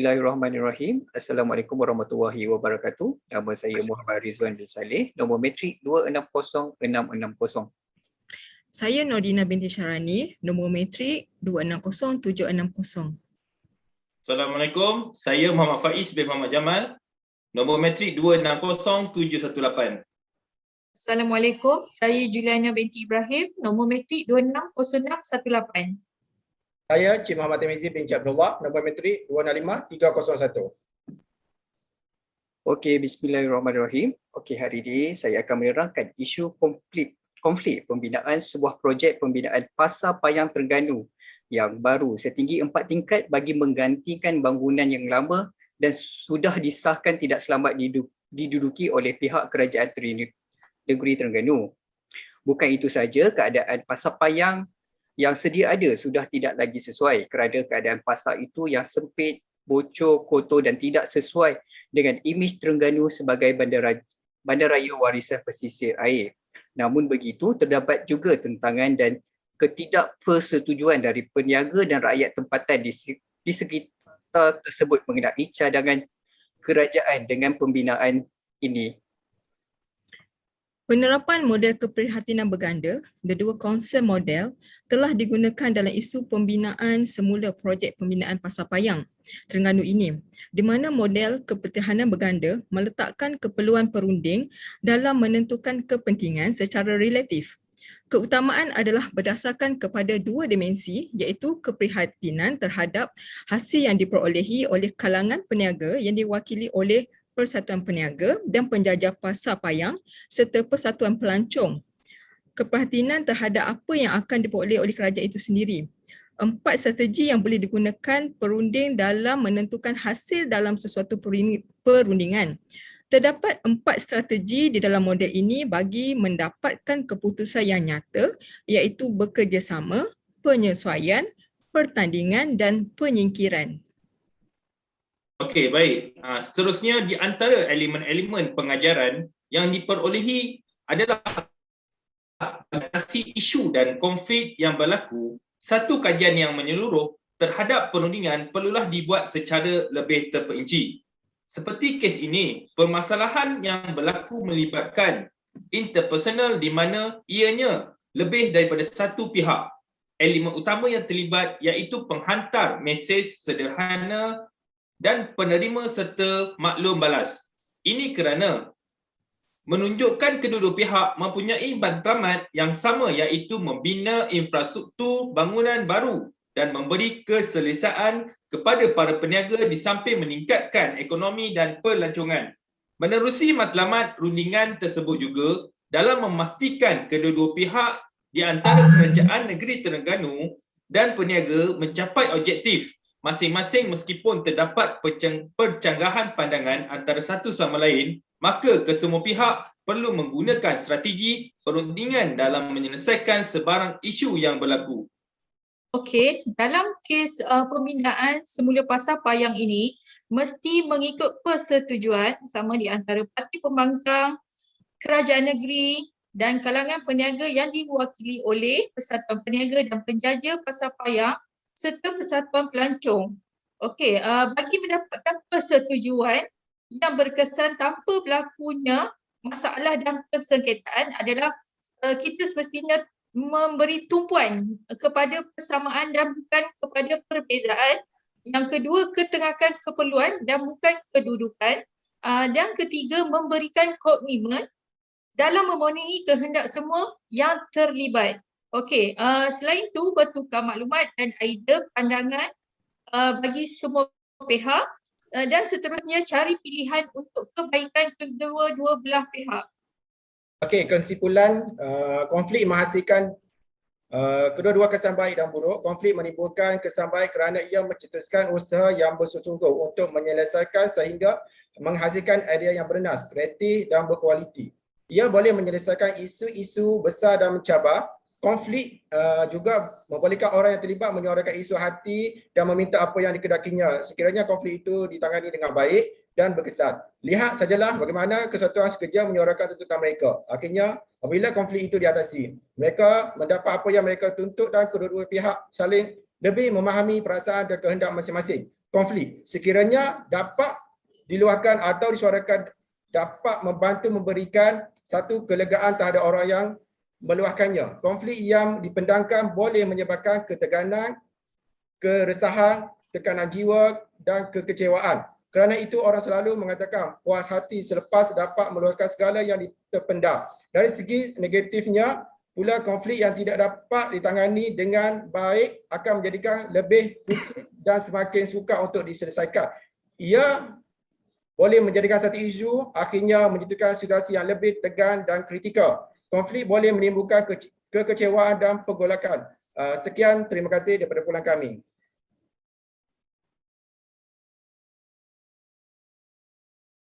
Bismillahirrahmanirrahim. Assalamualaikum warahmatullahi wabarakatuh. Nama saya Muhammad Rizwan bin Saleh. Nombor metrik 260660. Saya Nordina binti Syarani, nombor metrik 260760. Assalamualaikum, saya Muhammad Faiz bin Muhammad Jamal, nombor metrik 260718. Assalamualaikum, saya Juliana binti Ibrahim, nombor metrik 260618. Saya Cik Muhammad Temizi bin Cik Abdullah, nombor metrik 265301. Okey, bismillahirrahmanirrahim. Okey, hari ini saya akan menerangkan isu konflik pembinaan sebuah projek pembinaan Pasar Payang Terengganu yang baru setinggi 4 tingkat bagi menggantikan bangunan yang lama dan sudah disahkan tidak selamat diduduki oleh pihak Kerajaan Negeri Terengganu. Bukan itu saja, keadaan Pasar Payang yang sedia ada sudah tidak lagi sesuai kerana keadaan pasar itu yang sempit, bocor, kotor dan tidak sesuai dengan imej Terengganu sebagai bandaraya warisan pesisir air. Namun begitu, terdapat juga tentangan dan ketidakpersetujuan dari peniaga dan rakyat tempatan di sekitar tersebut mengenai cadangan kerajaan dengan pembinaan ini. Penerapan model keprihatinan berganda, the dual concern model, telah digunakan dalam isu pembinaan semula projek pembinaan Pasar Payang Terengganu ini, di mana model keprihatinan berganda meletakkan keperluan perunding dalam menentukan kepentingan secara relatif. Keutamaan adalah berdasarkan kepada dua dimensi, iaitu keprihatinan terhadap hasil yang diperolehi oleh kalangan peniaga yang diwakili oleh Persatuan Peniaga dan Penjajah Pasar Payang serta Persatuan Pelancong. Keprihatinan terhadap apa yang akan diperoleh oleh kerajaan itu sendiri. 4 strategi yang boleh digunakan perunding dalam menentukan hasil dalam sesuatu perundingan. Terdapat 4 strategi di dalam model ini bagi mendapatkan keputusan yang nyata, iaitu bekerjasama, penyesuaian, pertandingan dan penyingkiran. Okey, baik. Seterusnya, di antara elemen-elemen pengajaran yang diperolehi adalah mengatasi isu dan konflik yang berlaku. Satu kajian yang menyeluruh terhadap perundingan perlulah dibuat secara lebih terperinci. Seperti kes ini, permasalahan yang berlaku melibatkan interpersonal di mana ianya lebih daripada satu pihak. Elemen utama yang terlibat iaitu penghantar mesej sederhana dan penerima serta maklum balas. Ini kerana menunjukkan kedua-dua pihak mempunyai matlamat yang sama, iaitu membina infrastruktur bangunan baru dan memberi keselesaan kepada para peniaga di samping meningkatkan ekonomi dan pelancongan. Menerusi matlamat rundingan tersebut juga dalam memastikan kedua-dua pihak di antara Kerajaan Negeri Terengganu dan peniaga mencapai objektif masing-masing meskipun terdapat percanggahan pandangan antara satu sama lain, maka kesemua pihak perlu menggunakan strategi perundingan dalam menyelesaikan sebarang isu yang berlaku. Okey, dalam kes pembinaan semula Pasar Payang ini mesti mengikut persetujuan sama di antara parti pembangkang, kerajaan negeri dan kalangan peniaga yang diwakili oleh Persatuan Peniaga dan Penjaja Pasar Payang serta Persatuan Pelancong. Okey, bagi mendapatkan persetujuan yang berkesan tanpa berlakunya masalah dan persengketaan adalah kita semestinya memberi tumpuan kepada persamaan dan bukan kepada perbezaan. Yang kedua, ketengahkan keperluan dan bukan kedudukan. Dan ketiga, memberikan komitmen dalam memenuhi kehendak semua yang terlibat. Okey, selain itu bertukar maklumat dan idea pandangan bagi semua pihak dan seterusnya cari pilihan untuk kebaikan kedua-dua belah pihak. Okey, kesimpulan konflik menghasilkan kedua-dua kesan baik dan buruk. Konflik menimbulkan kesan baik kerana ia mencetuskan usaha yang bersungguh-sungguh untuk menyelesaikan sehingga menghasilkan idea yang bernas, kreatif dan berkualiti. Ia boleh menyelesaikan isu-isu besar dan mencabar. Konflik juga membolehkan orang yang terlibat menyuarakan isu hati dan meminta apa yang dikehendakinya sekiranya konflik itu ditangani dengan baik dan berkesan. Lihat sajalah bagaimana Kesatuan Sekerja menyuarakan tuntutan mereka. Akhirnya, apabila konflik itu diatasi, mereka mendapat apa yang mereka tuntut dan kedua-dua pihak saling lebih memahami perasaan dan kehendak masing-masing. konflik. Sekiranya dapat diluahkan atau disuarakan dapat membantu memberikan satu kelegaan terhadap orang yang meluahkannya. Konflik yang dipendamkan boleh menyebabkan ketegangan, keresahan, tekanan jiwa dan kekecewaan. Kerana itu orang selalu mengatakan puas hati selepas dapat meluahkan segala yang terpendam. Dari segi negatifnya pula, konflik yang tidak dapat ditangani dengan baik akan menjadikan lebih kusut dan semakin sukar untuk diselesaikan. Ia boleh menjadikan satu isu akhirnya menciptakan situasi yang lebih tegang dan kritikal. Konflik boleh menimbulkan kekecewaan dan pergolakan. Sekian, terima kasih daripada pulang kami.